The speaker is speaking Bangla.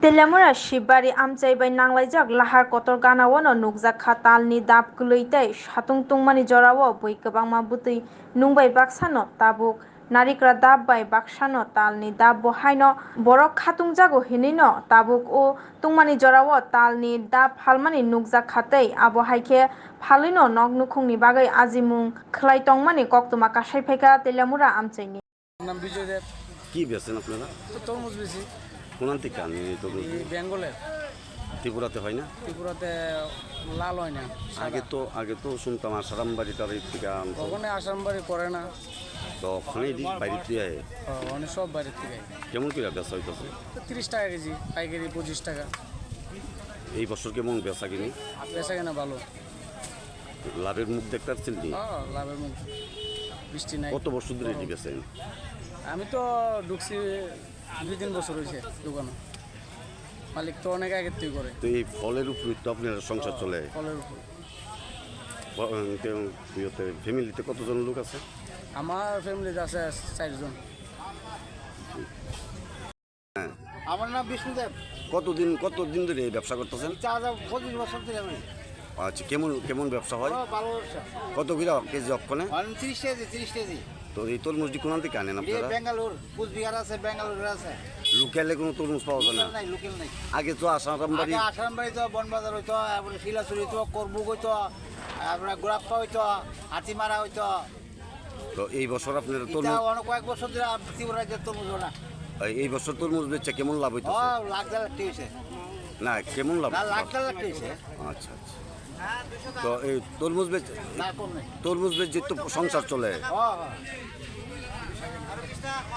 Teliamurao shibari amchai bai nanglaijak lahar kotor ganawano nugjak khatalni dab gluitei satung tungmani jorao boi kwbangma butui nungbai baksano tabuk narikra dab bai baksano talni dab bo haino borok khatungjago hinino tabuk o tungmani jorao talni dab phalmani nugjak khatei abo haikhe phalino nog nukhungni bagai ajimung khlai tongmani koktuma kasai phaika Teliamurao amchaini নাম বিজয় দেব। কি বেচেন আপনারা? তো তরমুজ বেশি কোন থেকে আনেন এই তরমুজ? বেঙ্গলের। ত্রিপুরাতে হয় না? ত্রিপুরাতে লাল হয় না। আগে তো শুনতাম আসারামবাড়ি টার থেকে আনতো। ওখানে আসামবাড়ি করে না। তো ওখানে বাইরে থেকে আয়। মানে সব বাইরে থেকে। কেমন করে বেচা হইতাছে? 30 টাকা কেজি, পাইকারি 25 টাকা। এই বছর কেমন বেচা কিনি? বেচা কেনা ভালো। লাভের মুখ দেখতে পাচ্ছেন কি? লাভের মুখ বৃষ্টি নাই। কত বছর ধরে এটি বেচেন? আমি তো ঢুকছি 2-3 বছর হয়েছে দোকানে। মালিক তো অনেক আগের থেকে করে। তো এই ফলের উপরে তো আপনার সংসার চলে? ফলের উপর। ফ্যামিলিতে কতজন লোক আছে? আমার ফ্যামিলিতে আছে 4 জন। আমার নাম বিষ্ণুদেব। কতদিন ধরে এই ব্যবসা করতেছেন? 25 বছর ধরে আমি। আচ্ছা, কেমন ব্যবসা হয়? ভালো ব্যবসা। কত কিলো কেজি অক্ষণে? 30 কেজি। তো এই তরমুজটি কোন থেকে আনেন আপনারা? বেঙ্গালুর, কুচবিহার আছে, বেঙ্গালুর আছে। লোকালে কোনো তরমুজ পাওয়া যায় না? লোকাল নাই। আগে তো আসারামবাড়ি তো বনবাজার হইতো, তারপরে শিলাচুরি হইতো, করবুক হইতো, তারপরে গোড়াপ্পা হইতো, হাতিমারা হইতো। তো এই বছর আপনার অনেক কয়েক বছর ধরে ত্রিপুরা রাজ্যের তরমুজ না। এই বছর তরমুজ বেচে কেমন লাভ হইতো? লাখ দেড় লাখ হয়েছে। না, কেমন লাভ? লাখ দেড় লাখ হয়েছে। আচ্ছা। তো এই তরমুজ বেচে তো সংসার চলে?